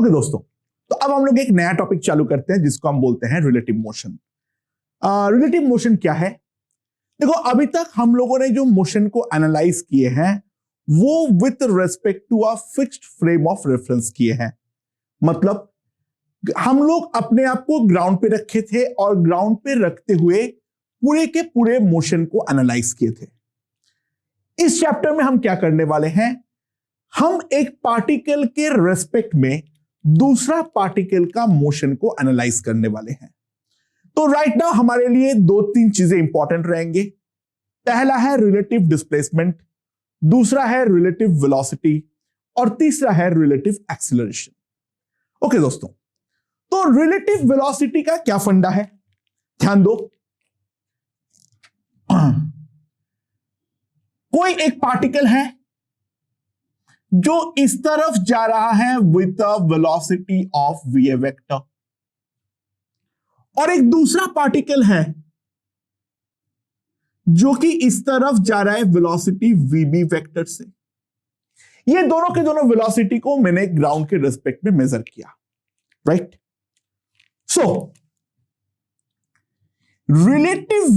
Okay दोस्तों, तो अब हम लोग एक नया टॉपिक चालू करते हैं जिसको हम बोलते हैं रिलेटिव मोशन। रिलेटिव मोशन क्या है? देखो, अभी तक हम लोगों ने जो मोशन को एनालाइज किए हैं वो with respect to a fixed frame of reference किए हैं। मतलब हम लोग अपने आप को ग्राउंड पे रखे थे और ग्राउंड पे रखते हुए पूरे के पूरे मोशन को एनालाइज किए थे। इस चैप्टर में हम क्या करने वाले हैं? हम एक पार्टिकल के रेस्पेक्ट में दूसरा पार्टिकल का मोशन को एनालाइज करने वाले हैं। तो राइट नाउ हमारे लिए दो तीन चीजें इंपॉर्टेंट रहेंगे। पहला है रिलेटिव डिस्प्लेसमेंट, दूसरा है रिलेटिव वेलोसिटी और तीसरा है रिलेटिव एक्सीलरेशन। ओके दोस्तों, तो रिलेटिव वेलोसिटी का क्या फंडा है? ध्यान दो, कोई एक पार्टिकल है जो इस तरफ जा रहा है with a velocity of v vector, और एक दूसरा पार्टिकल है जो कि इस तरफ जा रहा है वेलोसिटी वीबी वेक्टर से। ये दोनों के दोनों वेलोसिटी को मैंने ग्राउंड के रिस्पेक्ट में मेजर किया, right? So relative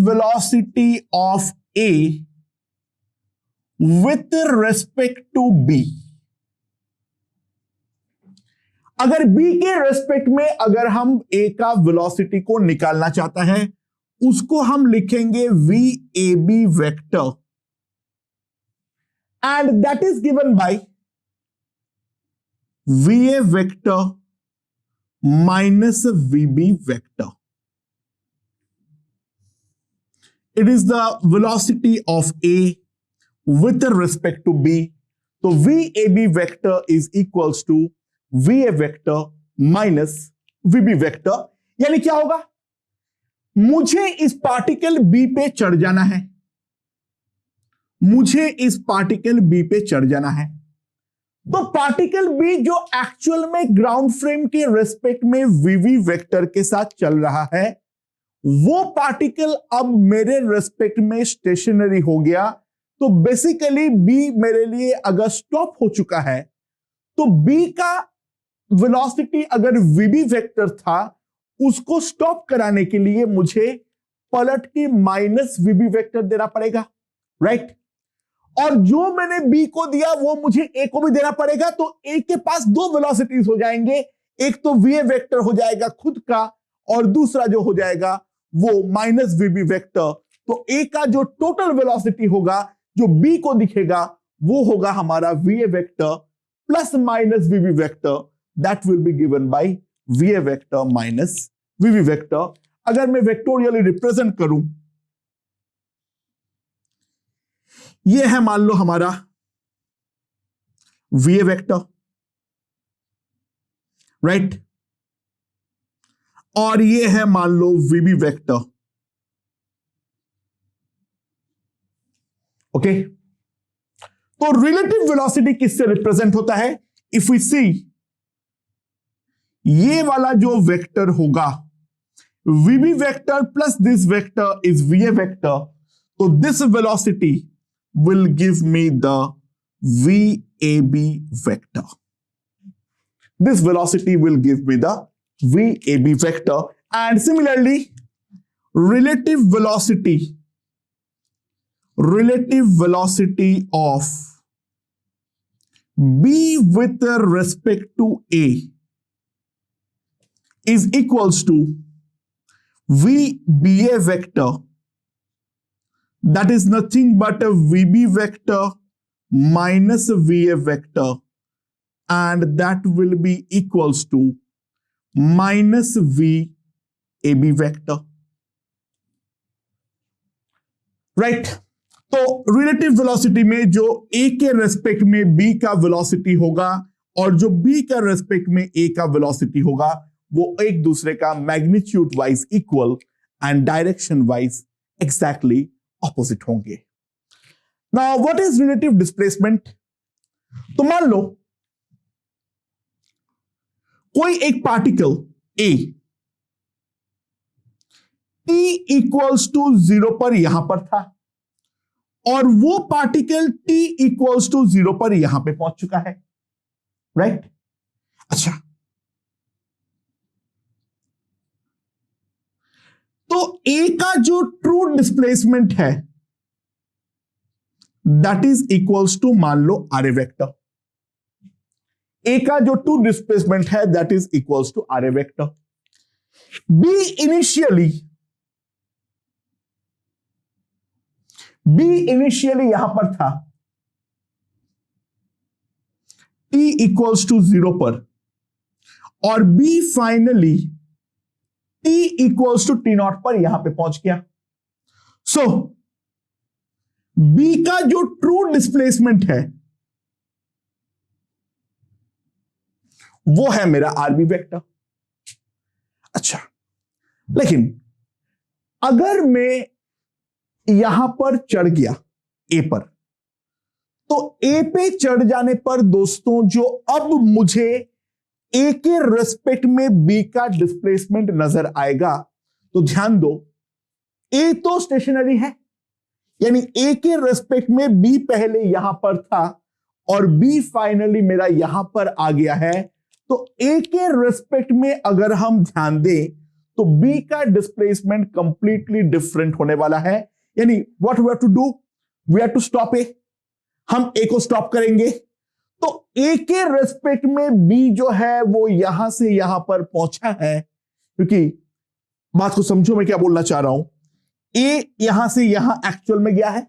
velocity of A with respect to B, अगर B के रेस्पेक्ट में अगर हम A का वेलोसिटी को निकालना चाहता है उसको हम लिखेंगे VAB vector, and that is given by VA vector minus VB vector. It is the velocity of A with respect to B. तो VAB vector is equals to VA vector minus VB vector. यानी क्या होगा? मुझे इस particle B पे चढ़ जाना है, मुझे इस पार्टिकल B पे चढ़ जाना है। तो पार्टिकल B जो एक्चुअल में ग्राउंड फ्रेम के रेस्पेक्ट में VB वेक्टर के साथ चल रहा है, वो पार्टिकल अब मेरे रेस्पेक्ट में स्टेशनरी हो गया। तो बेसिकली B मेरे लिए अगर स्टॉप हो चुका है तो B का वेलोसिटी अगर VB वेक्टर था, उसको स्टॉप कराने के लिए मुझे पलट के माइनस VB वेक्टर देना पड़ेगा, राइट? और जो मैंने B को दिया वो मुझे A को भी देना पड़ेगा। तो A के पास दो वेलोसिटीज हो जाएंगे, एक तो VA वेक्टर हो जाएगा खुद का और दूसरा जो हो जाएगा वो माइनस VB वेक्टर। तो A का जो टोटल वेलोसिटी होगा जो B को दिखेगा वो होगा हमारा VA vector plus minus VB vector, that will be given by VA vector minus VB vector. अगर मैं वेक्टोरियली रिप्रेजेंट करूं, ये है मान लो हमारा VA वेक्टर, राइट? और ये है मान लो VB वेक्टर, ओके? तो रिलेटिव वेलोसिटी किससे रिप्रेजेंट होता है? इफ वी सी, ये वाला जो वेक्टर होगा VB vector plus this vector is VA vector, तो this velocity will give me the VAB vector. This velocity will give me the VAB vector, and similarly relative velocity of B with respect to A is equals to VBA vector, that is nothing but a VB vector minus a VA vector, and that will be equals to minus VAB vector, right? तो relative velocity में जो A के respect में B का velocity होगा और जो B का रेस्पेक्ट में A का वेलोसिटी होगा वो एक दूसरे का magnitude wise equal and direction wise exactly opposite होंगे। Now what is relative displacement? तो मान लो कोई एक particle A T equals to 0 पर यहां पर था और वो पार्टिकल t इक्वल्स टू 0 पर यहां पे पहुंच चुका है, राइट। अच्छा, तो a का जो ट्रू डिस्प्लेसमेंट है दैट इज इक्वल्स टू, मान लो आर ए वेक्टर। a का जो ट्रू डिस्प्लेसमेंट है that is equals to r a vector. b initially यहां पर था t इक्वल्स टू 0 पर, और b finally t equals to t naught पर यहां पे पहुंच गया। सो b का जो ट्रू डिस्प्लेसमेंट है वो है मेरा आरबी वेक्टर। अच्छा, लेकिन अगर मैं यहां पर चढ़ गया ए पर, तो ए पे चढ़ जाने पर दोस्तों जो अब मुझे ए के रेस्पेक्ट में बी का डिस्प्लेसमेंट नजर आएगा, तो ध्यान दो ए तो स्टेशनरी है, यानी ए के रेस्पेक्ट में बी पहले यहां पर था और बी फाइनली मेरा यहां पर आ गया है। तो ए के रेस्पेक्ट में अगर हम ध्यान दें तो बी का डिस्प्लेसमेंट कंप्लीटली डिफरेंट होने वाला है। यानी what we have to do, we have to stop a, हम ए को स्टॉप करेंगे। तो ए के रेस्पेक्ट में बी जो है वो यहां से यहां पर पहुंचा है, क्योंकि बात को समझो मैं क्या बोलना चाह रहा हूं। ए यहां से यहां एक्चुअल में गया है,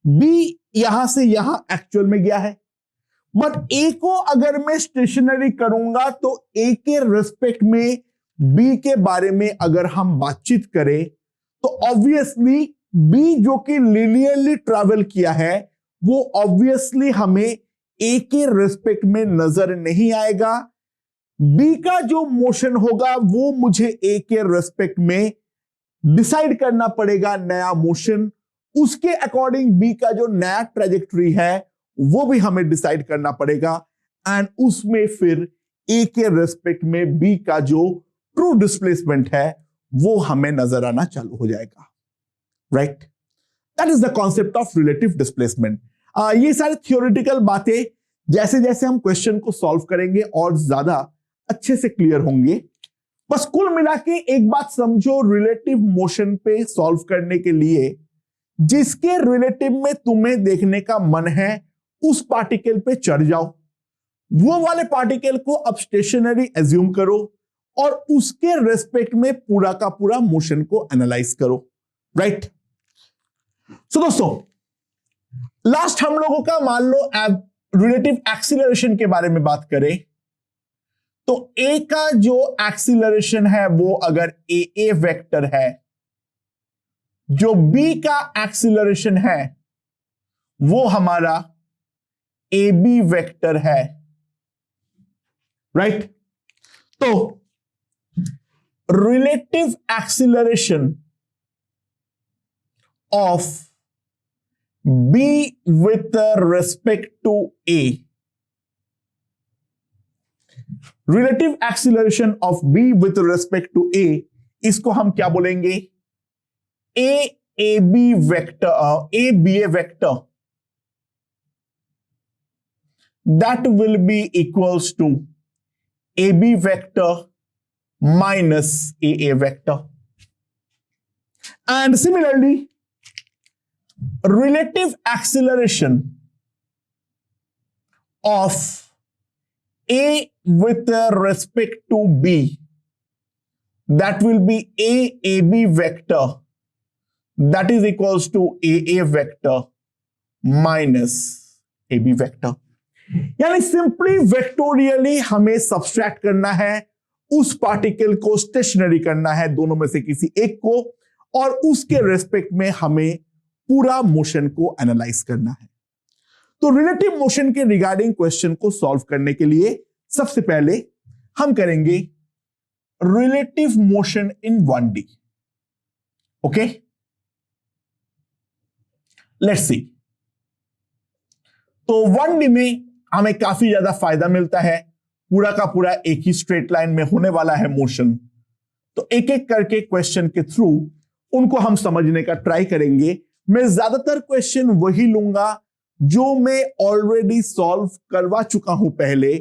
बी यहां से यहां एक्चुअल में गया है, बट ए को अगर मैं स्टेशनरी करूंगा तो ए के रेस्पेक्ट में बी के बारे में अगर हम बातचीत करें तो ऑब्वियसली बी जो कि लिनियरली ट्रैवल किया है वो ऑब्वियसली हमें ए के रेस्पेक्ट में नजर नहीं आएगा। बी का जो मोशन होगा वो मुझे ए के रेस्पेक्ट में डिसाइड करना पड़ेगा, नया मोशन, उसके अकॉर्डिंग बी का जो नया ट्रेजेक्टरी है वो भी हमें डिसाइड करना पड़ेगा, एंड उसमें फिर ए के रेस्पेक्ट में बी का जो ट्रू डिस्प्लेसमेंट है वो हमें नजर आना चालू हो जाएगा, right. That is the concept of relative displacement. ये सारी थियोरेटिकल बातें जैसे जैसे हम क्वेश्चन को सॉल्व करेंगे और ज्यादा अच्छे से क्लियर होंगे। बस कुल मिला के एक बात समझो, रिलेटिव मोशन पे सॉल्व करने के लिए जिसके रिलेटिव में तुम्हें देखने का मन है उस पार्टिकल पे चढ़ जाओ, वो वाले पार्टिकल को अब स्टेशनरी एज्यूम करो और उसके रेस्पेक्ट में पूरा का पूरा मोशन को एनालाइज करो, राइट। सो दोस्तों, लास्ट हम लोगों का मान लो रिलेटिव एक्सीलरेशन के बारे में बात करें तो ए का जो एक्सीलरेशन है वो अगर ए वेक्टर है, जो बी का एक्सीलरेशन है वो हमारा ए बी वेक्टर है, राइट। तो relative acceleration of B with respect to A, relative acceleration of B with respect to A, इसको हम क्या बोलेंगे, A B vector, A B A vector, that will be equals to AB vector minus AA vector. And similarly, relative acceleration of A with respect to B, that will be AB vector, that is equals to AA vector minus AB vector. यानी simply vectorially हमें subtract करना है, उस particle को stationery करना है दोनों में से किसी एक को, और उसके रेस्पेक्ट में हमें पूरा मोशन को एनालाइज करना है। तो रिलेटिव मोशन के रिगार्डिंग क्वेश्चन को सॉल्व करने के लिए सबसे पहले हम करेंगे relative motion in 1D। Okay, let's see. तो 1D में हमें काफी ज्यादा फायदा मिलता है, पूरा का पूरा एक ही स्ट्रेट लाइन में होने वाला है मोशन। तो एक एक करके क्वेश्चन के थ्रू उनको हम समझने का ट्राई करेंगे, मैं ज्यादातर क्वेश्चन वही लूंगा जो मैं ऑलरेडी सॉल्व करवा चुका हूं पहले,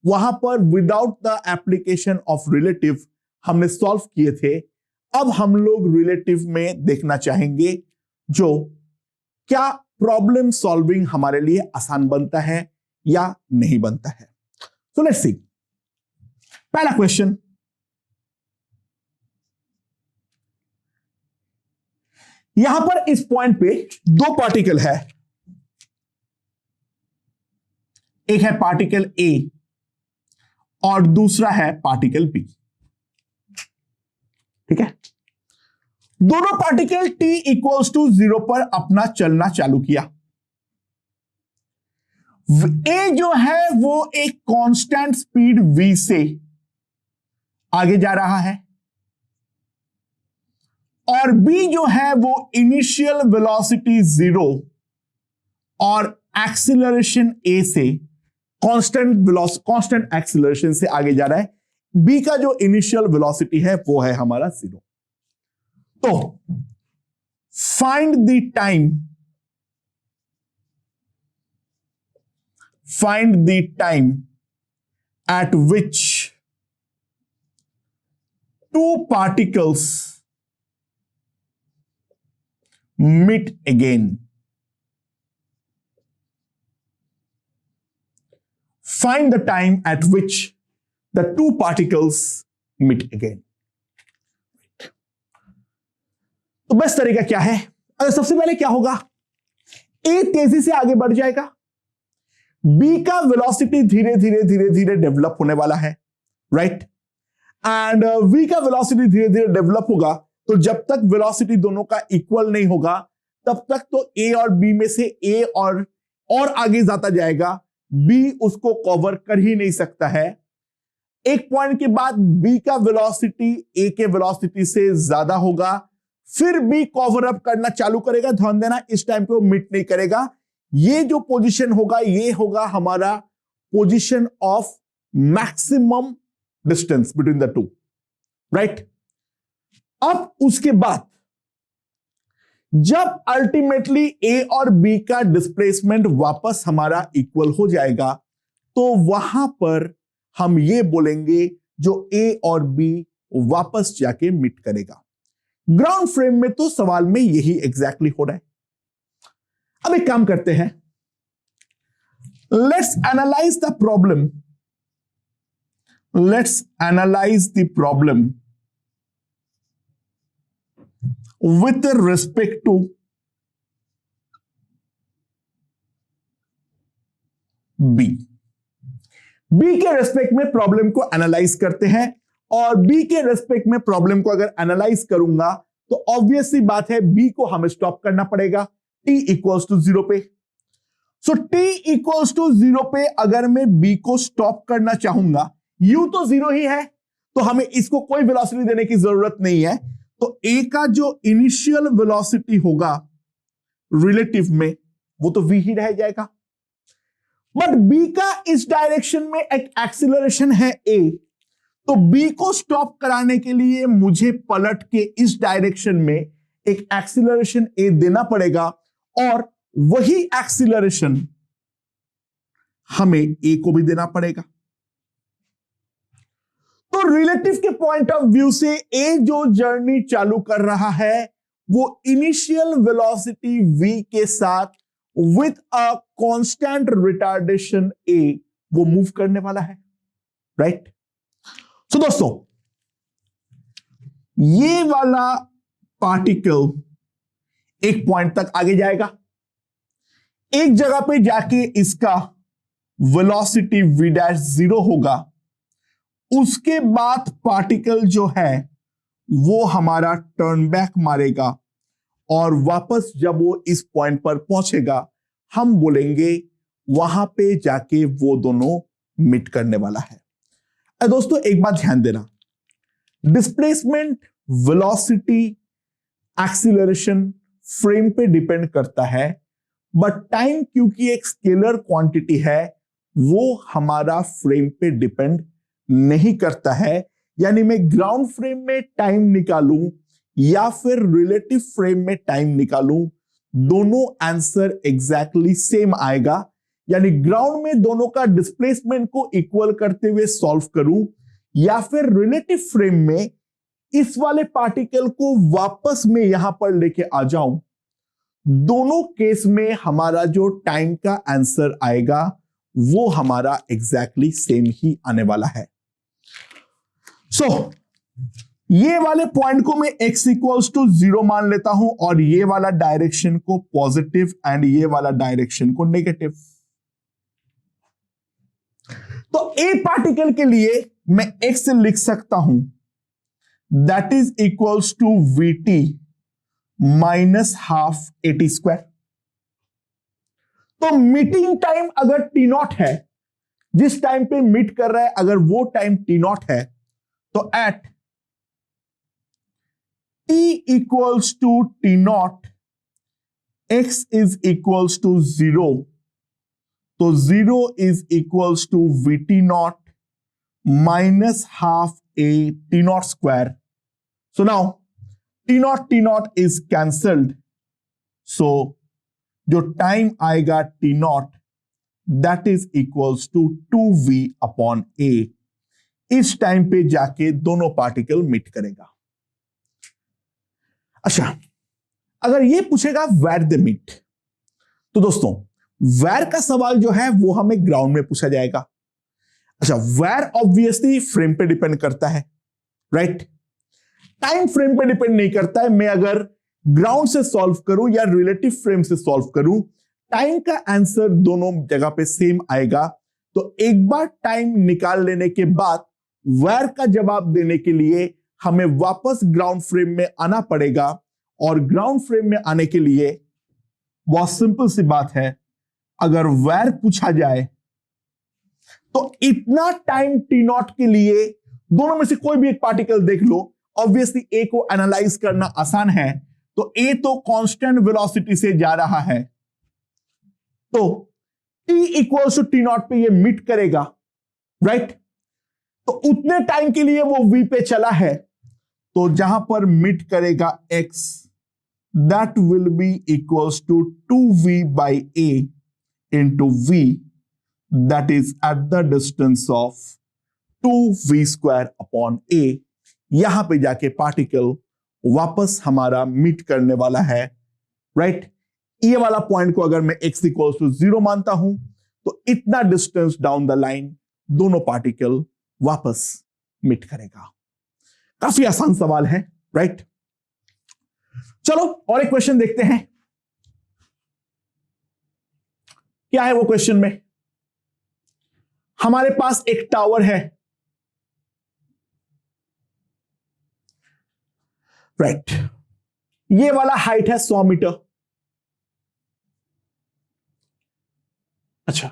वहां पर without the application of relative हमने सॉल्व किए थे। अब हम लोग रिलेटिव में देखना चाहेंगे जो क्या प्रॉब्लम सॉल्विंग हमारे लिए आसान बनता है या नहीं बनता है। So let's see. पहला क्वेश्चन, यहां पर इस पॉइंट पे दो पार्टिकल है, एक है पार्टिकल ए और दूसरा है पार्टिकल बी। ठीक है, दोनों पार्टिकल t इक्वल्स टू 0 पर अपना चलना चालू किया। ए जो है वो एक कांस्टेंट स्पीड v से आगे जा रहा है और b जो है वो इनिशियल वेलोसिटी 0 और एक्सीलरेशन a से कांस्टेंट एक्सीलरेशन से आगे जा रहा है। b का जो इनिशियल वेलोसिटी है वो है हमारा 0। तो find the time eight which two particles meet again. Find the time at which the two particles meet again. तो बस तरीका क्या है? अगर सबसे पहले क्या होगा, ए तेजी से आगे बढ़ जाएगा, बी का वेलोसिटी धीरे धीरे डेवलप होने वाला है, राइट? एंड v का वेलोसिटी धीरे धीरे डेवलप होगा। तो जब तक वेलोसिटी दोनों का इक्वल नहीं होगा तब तक तो a और b में से a और आगे जाता जाएगा, b उसको कवर कर ही नहीं सकता है। एक पॉइंट के बाद b का वेलोसिटी a के वेलोसिटी से ज्यादा होगा, फिर b कवर अप करना चालू करेगा। ध्यान देना, इस टाइम पे वो मिट नहीं करेगा। ये जो पोजीशन होगा ये होगा हमारा position of maximum distance between the two, right? अब उसके बाद जब अल्टीमेटली ए और बी का डिस्प्लेसमेंट वापस हमारा इक्वल हो जाएगा तो वहां पर हम ये बोलेंगे जो ए और बी वापस जाके मिट करेगा। ग्राउंड फ्रेम में तो सवाल में यही एग्जैक्टली हो रहा है। अब एक काम करते हैं, let's analyse the problem. Let's analyze the problem with respect to B. B के रेस्पेक्ट में प्रॉब्लम को एनालाइज करते हैं और B के रेस्पेक्ट में प्रॉब्लम को अगर एनालाइज करूंगा तो ऑब्वियस सी बात है B को हमें स्टॉप करना पड़ेगा t इक्वल्स टू 0 पे। सो t इक्वल्स टू 0 पे अगर मैं B को स्टॉप करना चाहूंगा, u तो 0 ही है तो हमें इसको कोई वेलोसिटी देने की जरूरत नहीं है। तो a का जो इनिशियल वेलोसिटी होगा रिलेटिव में वो तो v ही रह जाएगा, बट b का इस डायरेक्शन में एक एक्सीलरेशन है a, तो b को स्टॉप कराने के लिए मुझे पलट के इस डायरेक्शन में एक एक्सीलरेशन a देना पड़ेगा और वही एक्सीलरेशन हमें a को भी देना पड़ेगा। तो रिलेटिव के पॉइंट ऑफ व्यू से ए जो जर्नी चालू कर रहा है वो इनिशियल वेलोसिटी v के साथ with a constant retardation a वो मूव करने वाला है, राइट? सो दोस्तों, ये वाला पार्टिकल एक पॉइंट तक आगे जाएगा, एक जगह पे जाके इसका वेलोसिटी v डैश 0 होगा। उसके बाद पार्टिकल जो है वो हमारा टर्न बैक मारेगा और वापस जब वो इस पॉइंट पर पहुंचेगा हम बोलेंगे वहां पे जाके वो दोनों मिट करने वाला है। दोस्तों एक बात ध्यान देना, डिस्प्लेसमेंट, वेलोसिटी, एक्सीलरेशन फ्रेम पे डिपेंड करता है, बट टाइम क्योंकि एक स्केलर क्वांटिटी है वो हमारा फ्रेम पे डिपेंड नहीं करता है। यानी मैं ग्राउंड फ्रेम में टाइम निकालूं या फिर रिलेटिव फ्रेम में टाइम निकालूं, दोनों आंसर एग्जैक्टली सेम आएगा, यानी ग्राउंड में दोनों का डिस्प्लेसमेंट को इक्वल करते हुए सॉल्व करूं या फिर रिलेटिव फ्रेम में इस वाले पार्टिकल को वापस में यहां पर लेके आ जाऊं, दोनों केस में हमारा जो टाइम का आंसर आएगा वो हमारा एग्जैक्टली सेम ही आने वाला है। सो ये वाले पॉइंट को मैं x इक्वल्स टू 0 मान लेता हूं और ये वाला डायरेक्शन को पॉजिटिव एंड ये वाला डायरेक्शन को नेगेटिव। तो ए पार्टिकल के लिए मैं x लिख सकता हूं that is equals to vt minus half at square. तो मीटिंग टाइम अगर टी नॉट है, जिस टाइम पे मीट कर रहा है अगर वो टाइम टी नॉट है, तो at t equals to t naught x is equals to 0, तो 0 is equals to vt naught minus half a t naught square. So now t naught is cancelled, so जो time आएगा t naught that is equals to 2v upon a। इस time पे जाके दोनों particle meet करेगा। अच्छा, अगर ये पूछेगा वेयर दे मीट, तो दोस्तों वेयर का सवाल जो है वो हमें ग्राउंड में पूछा जाएगा। अच्छा, वेयर ऑब्वियसली फ्रेम पे डिपेंड करता है, राइट? टाइम फ्रेम पे डिपेंड नहीं करता है। मैं अगर ग्राउंड से सॉल्व करूं या रिलेटिव फ्रेम से सॉल्व करूं, टाइम का आंसर दोनों जगह पे सेम आएगा। तो एक बार टाइम निकाल लेने के बाद वेयर का जवाब देने के लिए हमें वापस ग्राउंड फ्रेम में आना पड़ेगा, और ग्राउंड फ्रेम में आने के लिए बहुत सिंपल सी बात है, अगर वेयर पूछा जाए तो इतना टाइम टी नॉट के लिए दोनों में से कोई भी एक पार्टिकल देख लो। ऑब्वियसली ए को एनालाइज करना आसान है, तो ए तो कांस्टेंट वेलोसिटी से जा रहा है, तो t equals to t naught पे ये मीट करेगा, राइट? तो उतने टाइम के लिए वो वी पे चला है, तो जहां पर मीट करेगा x that will be equals to 2v by a into v, that is at the distance of 2v square upon a। यहां पे जाके पार्टिकल वापस हमारा मीट करने वाला है, राइट? ये वाला पॉइंट को अगर मैं x इक्वल्स टू 0 मानता हूं, तो इतना डिस्टेंस डाउन द लाइन दोनों पार्टिकल वापस मीट करेगा। काफी आसान सवाल है, राइट? चलो और एक क्वेश्चन देखते हैं। क्या है वो क्वेश्चन में? हमारे पास एक टावर है, राइट? ये वाला हाइट है 100 मीटर। अच्छा,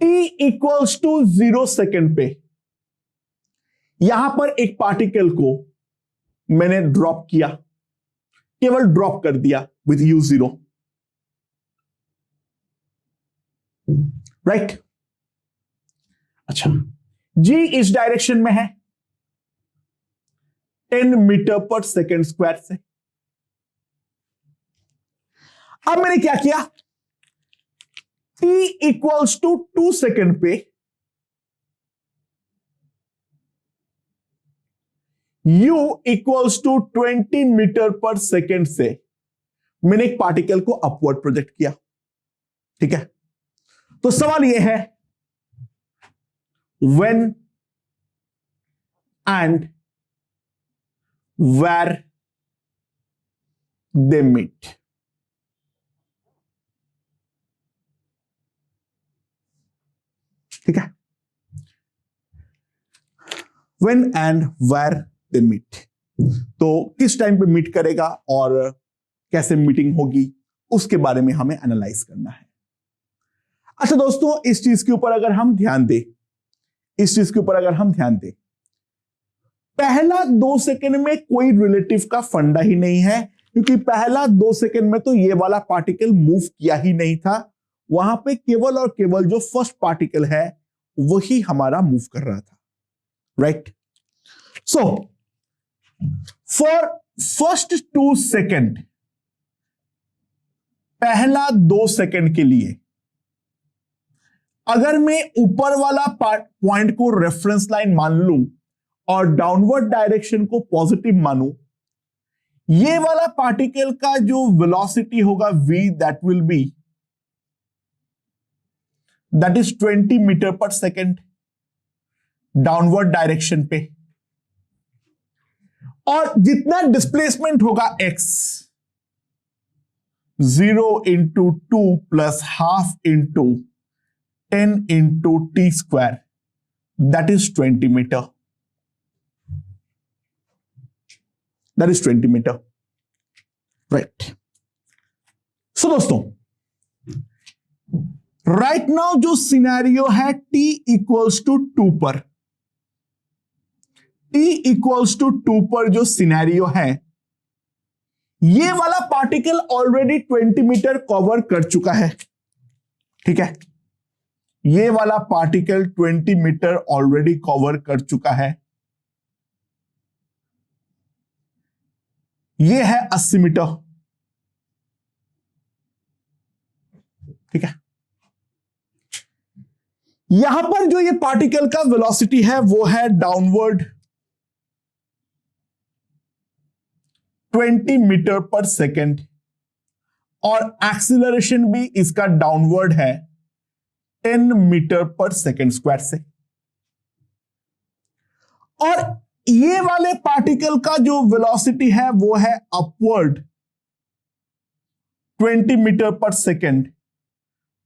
t इक्वल्स टू 0 सेकेंड पे यहां पर एक पार्टिकल को मैंने ड्रॉप किया, केवल ड्रॉप कर दिया विथ u0, राइट? अच्छा, g इस डायरेक्शन में है 10 मीटर पर सेकेंड स्क्वायर से। अब मैंने क्या किया, t इक्वल्स टू 2 सेकेंड पे u equals to 20 metre per second से मैंने एक पार्टिकल को अपवर्ड प्रोजेक्ट किया, ठीक है? तो सवाल यह है, when and where they meet। ठीक है? when and where they meet, तो किस टाइम पे मीट करेगा और कैसे मीटिंग होगी उसके बारे में हमें एनालाइज करना है। अच्छा दोस्तों, इस चीज के ऊपर अगर हम ध्यान दें, पहला 2 सेकंड में कोई रिलेटिव का फंडा ही नहीं है, क्योंकि पहला 2 सेकंड में तो ये वाला पार्टिकल मूव किया ही नहीं था। वहां पे केवल और केवल जो फर्स्ट पार्टिकल है वही हमारा मूव कर रहा था, right? So for first 2 second पहला 2 सेकंड के लिए अगर मैं ऊपर वाला पॉइंट को रेफरेंस लाइन मान लूं और डाउनवर्ड डायरेक्शन को पॉजिटिव मानूं, ये वाला पार्टिकल का जो वेलोसिटी होगा v, that is 20 metre per second downward direction पे, और जितना डिस्प्लेसमेंट होगा x 0 into 2 plus half into 10 into t square, that is 20 metre, that is 20 metre, right. So दोस्तों, राइट नाउ जो सिनेरियो है t इक्वल्स टू 2 पर, t equals to 2 पर जो सिनेरियो है, ये वाला पार्टिकल ऑलरेडी 20 मीटर कवर कर चुका है, ठीक है। ये वाला पार्टिकल 20 मीटर ऑलरेडी कवर कर चुका है। ये है 80 मीटर, ठीक है। यहां पर जो ये पार्टिकल का वेलोसिटी है वो है डाउनवर्ड 20 मीटर पर सेकेंड, और एक्सीलरेशन भी इसका डाउनवर्ड है 10 मीटर पर सेकेंड स्क्वायर से। और ये वाले पार्टिकल का जो वेलोसिटी है वो है upward 20 metre per second,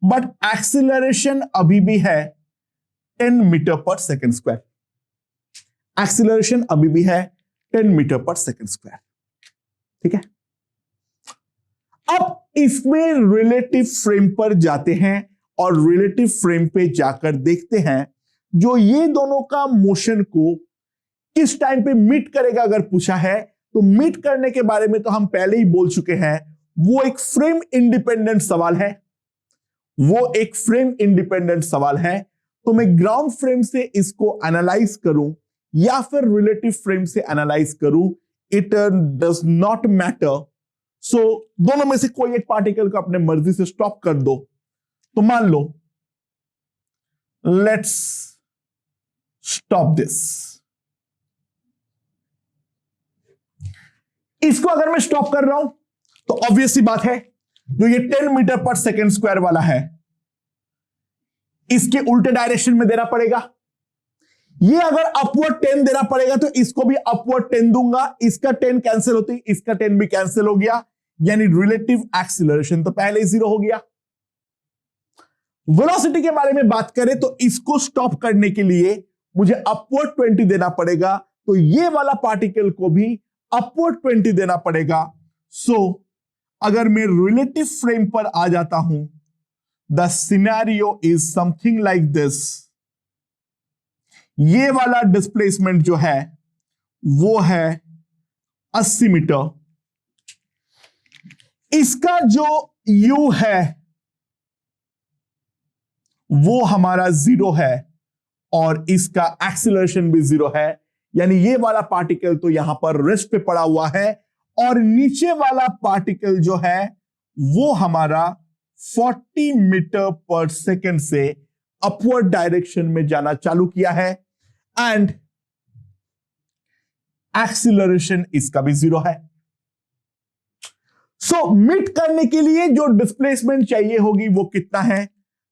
but acceleration अभी भी है 10 metre per second square. Acceleration अभी भी है 10 मीटर पर सेकेंड स्क्वायर, ठीक है। अब इसमें रिलेटिव फ्रेम पर जाते हैं और रिलेटिव फ्रेम पे जाकर देखते हैं जो ये दोनों का मोशन को किस टाइम पे मीट करेगा। अगर पूछा है तो मीट करने के बारे में तो हम पहले ही बोल चुके हैं, वो एक फ्रेम इंडिपेंडेंट सवाल है, वो एक फ्रेम इंडिपेंडेंट सवाल है। तो मैं ग्राउंड फ्रेम से इसको एनालाइज करूं या फिर रिलेटिव फ्रेम से एनालाइज करूं, इट डज नॉट मैटर। सो दोनों में से कोई एक पार्टिकल को अपने मर्जी से स्टॉप कर दो। तो मान लो, लेट्स स्टॉप दिस। इसको अगर मैं स्टॉप कर रहा हूं तो ऑब्वियस सी बात है, जो ये 10 मीटर पर सेकेंड स्क्वायर वाला है, इसके उल्टे डायरेक्शन में देना पड़ेगा। ये अगर अपवर्ड 10 देना पड़ेगा तो इसको भी अपवर्ड 10 दूंगा। इसका 10 कैंसिल होती, इसका 10 भी कैंसिल हो गया, यानी रिलेटिव एक्सीलरेशन तो पहले ही 0 हो गया। वेलोसिटी के बारे में बात करें तो इसको स्टॉप करने के लिए मुझे अपवर्ड 20 देना पड़ेगा, तो ये वाला पार्टिकल को भी अपवर्ड 20 देना पड़ेगा। सो अगर मैं रिलेटिव फ्रेम पर आ जाता हूं, the scenario is something like this. ये वाला डिस्प्लेसमेंट जो है वो है 80 मीटर। इसका जो u है वो हमारा 0 है और इसका एक्सीलरेशन भी 0 है, यानी ये वाला पार्टिकल तो यहां पर रेस्ट पे पड़ा हुआ है, और नीचे वाला पार्टिकल जो है वो हमारा 40 मीटर पर सेकेंड से अपवर्ड डायरेक्शन में जाना चालू किया है, एंड एक्सीलरेशन इसका भी 0 है। सो मीट करने के लिए जो डिस्प्लेसमेंट चाहिए होगी वो कितना है,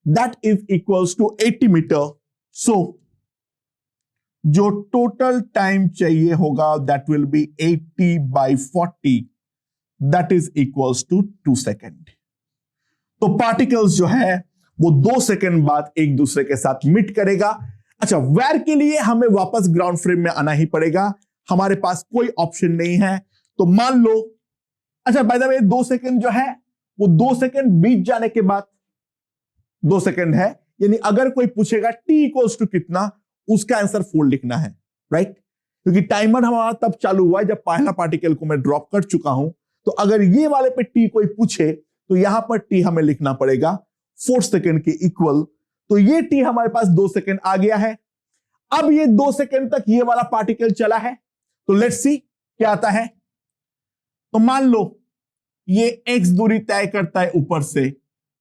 that is equals to 80 metre. So जो टोटल टाइम चाहिए होगा that will be 80/40, that is equals to 2 second. तो पार्टिकल्स जो है वो 2 सेकेंड बाद एक दूसरे के साथ मीट करेगा। अच्छा, वेयर के लिए हमें वापस ग्राउंड फ्रेम में आना ही पड़ेगा, हमारे पास कोई ऑप्शन नहीं है। तो मान लो, अच्छा बाय द वे 2 सेकेंड जो है वो 2 सेकेंड बीत जाने के बाद 2 सेकेंड है, यानी अगर कोई पूछेगा t इक्वल्स टू कितना, उसका आंसर 4 लिखना है, राइट। क्योंकि टाइमर हमारा तब चालू हुआ है जब पहला पार्टिकल को मैं ड्रॉप कर चुका हूं। तो अगर ये वाले पे t कोई पूछे तो यहां पर t हमें लिखना पड़ेगा 4 सेकेंड के इक्वल। तो ये t हमारे पास 2 सेकेंड आ गया है। अब ये 2 सेकेंड तक ये वाला पार्टिकल चला है, तो लेट्स सी क्या आता है। तो मान लो ये x दूरी तय करता है ऊपर से,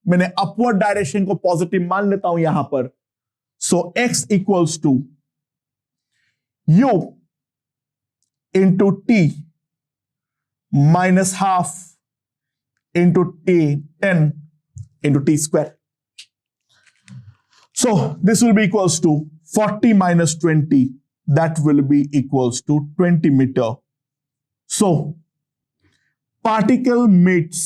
मैंने अपवर्ड डायरेक्शन को पॉजिटिव मान लेता हूं यहां पर। So x equals to u into t minus half into t 10 into t square. So this will be equals to 40 minus 20. That will be equals to 20 meter. So particle meets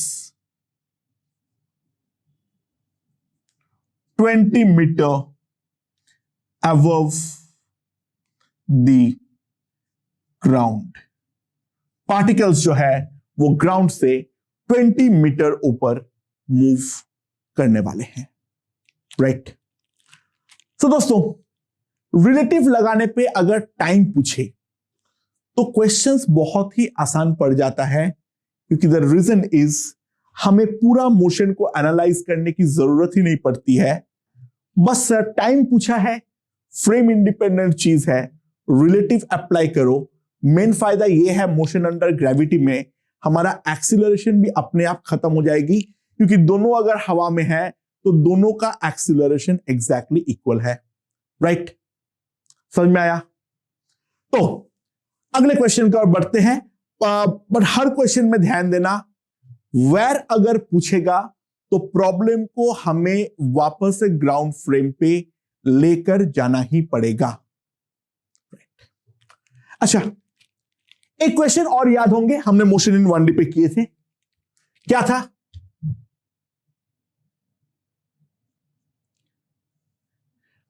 20 meter above the ground. Particles जो है वो ground से 20 metre ऊपर move करने वाले हैं, right? तो दोस्तों, रिलेटिव लगाने पे अगर टाइम पूछे तो क्वेश्चंस बहुत ही आसान पड़ जाता है, क्योंकि द रीजन इज हमें पूरा मोशन को एनालाइज करने की जरूरत ही नहीं पड़ती है। बस टाइम पूछा है, फ्रेम इंडिपेंडेंट चीज है, रिलेटिव अप्लाई करो। मेन फायदा यह है मोशन अंडर ग्रेविटी में हमारा एक्सीलरेशन भी अपने आप खत्म हो जाएगी, क्योंकि दोनों अगर हवा में है तो दोनों का एक्सीलरेशन एग्जैक्टली इक्वल है, राइट? समझ में आया? तो अगले क्वेश्चन की ओर बढ़ते हैं, बट हर क्वेश्चन में ध्यान देना, वेयर अगर पूछेगा तो प्रॉब्लम को हमें वापस से ग्राउंड फ्रेम पे लेकर जाना ही पड़ेगा। अच्छा, एक क्वेश्चन और याद होंगे, हमने मोशन इन 1D पे किए थे। क्या था?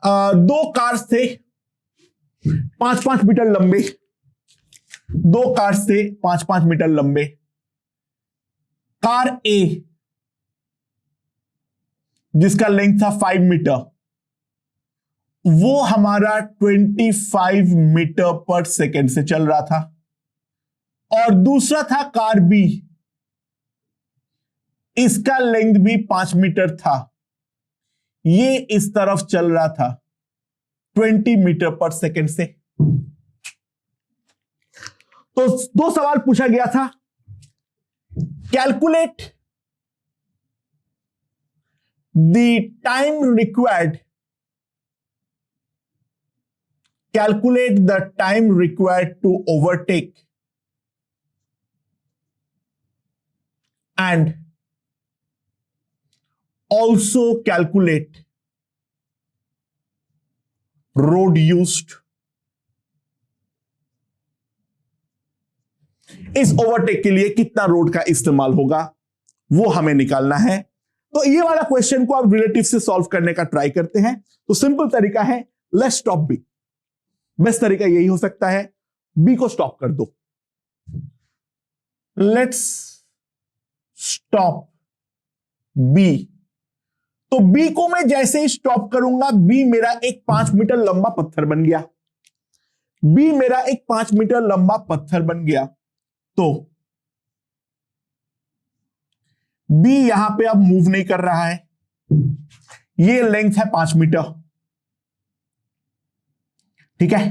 दो कार्स थे 5-5 मीटर लंबे, दो कार्स थे 5-5 मीटर लंबे। कार ए जिसका लेंथ था 5 मीटर, वो हमारा 25 मीटर पर सेकेंड से चल रहा था, और दूसरा था कार बी, इसका लेंथ भी 5 मीटर था, ये इस तरफ चल रहा था 20 मीटर पर सेकेंड से। तो दो सवाल पूछा गया था, calculate the time required, calculate the time required to overtake and also calculate road used। इस ओवरटेक के लिए कितना रोड का इस्तेमाल होगा वो हमें निकालना है। तो ये वाला क्वेश्चन को आप रिलेटिव से सॉल्व करने का ट्राई करते हैं, तो सिंपल तरीका है, लेट्स स्टॉप बी। बेस्ट तरीका यही हो सकता है, बी को स्टॉप कर दो। Let's stop b. तो बी को मैं जैसे ही स्टॉप करूंगा, बी मेरा एक 5 मीटर लंबा पत्थर बन गया, बी मेरा एक 5 मीटर लंबा पत्थर बन गया। तो बी यहां पे अब मूव नहीं कर रहा है, ये लेंथ है 5 मीटर, ठीक है।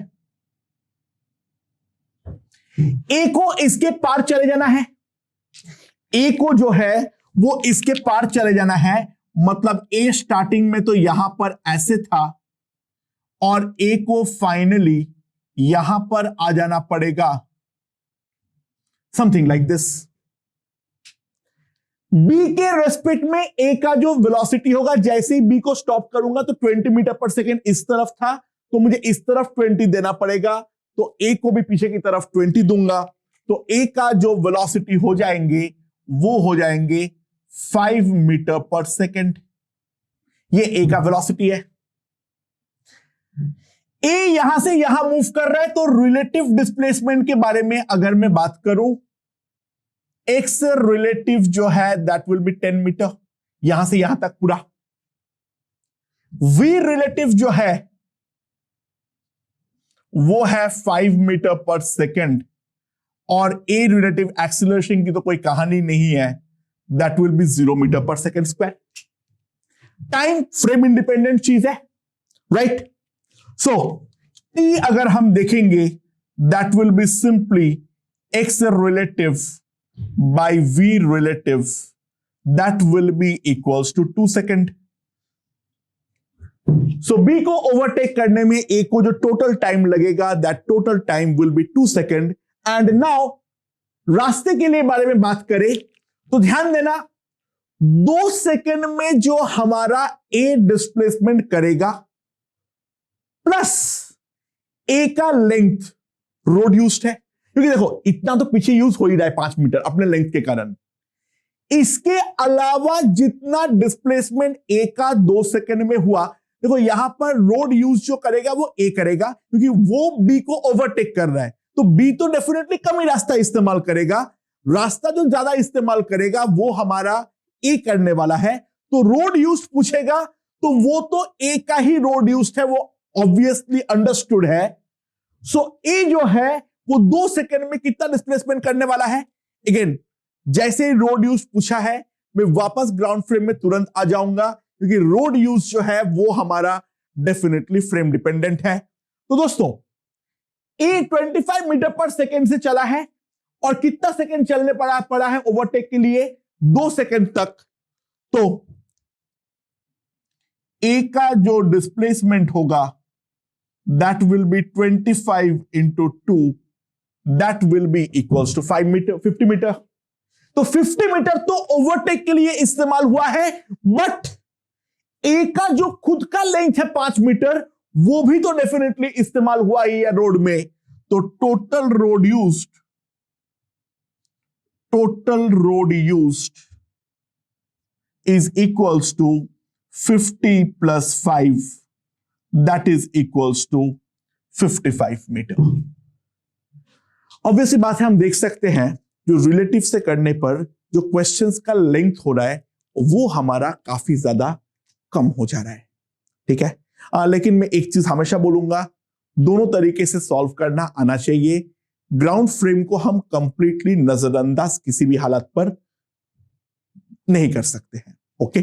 ए को इसके पार चले जाना है, ए को जो है वो इसके पार चले जाना है, मतलब ए स्टार्टिंग में तो यहां पर ऐसे था, और ए को फाइनली यहां पर आ जाना पड़ेगा, समथिंग लाइक दिस। बी के रेस्पेक्ट में ए का जो वेलोसिटी होगा, जैसे ही बी को स्टॉप करूंगा तो 20 मीटर पर सेकेंड इस तरफ था, तो मुझे इस तरफ 20 देना पड़ेगा, तो ए को भी पीछे की तरफ 20 दूंगा, तो ए का जो वेलोसिटी हो जाएंगे वो हो जाएंगे 5 मीटर पर सेकेंड। ये ए का वेलोसिटी है। ए यहां से यहां मूव कर रहा है, तो रिलेटिव डिस्प्लेसमेंट के बारे में अगर मैं बात करूं, एक्स रिलेटिव जो है दैट विल बी 10 मीटर, यहां से यहां तक पूरा। वी रिलेटिव जो है वो है 5 मीटर पर सेकेंड, और ए रिलेटिव एक्सीलरेशन की तो कोई कहानी नहीं है, that will B 0 metre per second square. Time frame independent चीज है, राइट? सो टी अगर हम देखेंगे that will be simply x relative by v relative, that will be equals to 2 second. So b को ओवरटेक करने में a को जो टोटल टाइम लगेगा, that total time will be 2 second. And now रास्ते के लिए बारे में बात करें तो ध्यान देना, 2 सेकेंड में जो हमारा a डिस्प्लेसमेंट करेगा प्लस a का लेंथ रोड यूज्ड है, क्योंकि देखो इतना तो पीछे यूज हो ही रहा है 5 मीटर अपने लेंथ के कारण. इसके अलावा जितना डिस्प्लेसमेंट a का 2 सेकेंड में हुआ, देखो यहां पर रोड यूज जो करेगा वो a करेगा, क्योंकि वो b को ओवरटेक कर रहा है. तो b तो डेफिनेटली कम ही रास्ता इस्तेमाल करेगा, रास्ता जो ज्यादा इस्तेमाल करेगा वो हमारा a करने वाला है. तो रोड यूज पूछेगा तो वो तो a का ही रोड यूज है, वो ऑब्वियसली अंडरस्टूड है. सो a जो है वो 2 सेकेंड में कितना डिस्प्लेसमेंट करने वाला है. अगेन जैसे ही रोड यूज पूछा है मैं वापस ग्राउंड फ्रेम में तुरंत आ जाऊंगा, क्योंकि रोड यूज जो है वो हमारा डेफिनेटली फ्रेम डिपेंडेंट है. तो दोस्तों a 25 मीटर पर सेकेंड से चला है और कितना सेकेंड चलने पड़ा है ओवरटेक के लिए, 2 सेकेंड तक. तो a का जो डिस्प्लेसमेंट होगा that will be 25 into 2, that will be equals to 5 metre 50 metre. तो 50 मीटर तो ओवरटेक के लिए इस्तेमाल हुआ है, बट a का जो खुद का लेंथ है 5 मीटर वो भी तो डेफिनेटली इस्तेमाल हुआ ही है रोड में. तो total road used is equals to 50 plus 5, that is equals to 55 metre. Obviously बात है, हम देख सकते हैं जो रिलेटिव से करने पर जो क्वेश्चंस का लेंथ हो रहा है वो हमारा काफी ज्यादा कम हो जा रहा है. ठीक है, लेकिन मैं एक चीज हमेशा बोलूंगा, दोनों तरीके से सॉल्व करना आना चाहिए. ग्राउंड फ्रेम को हम कंप्लीटली नजरअंदाज किसी भी हालत पर नहीं कर सकते हैं. ओके.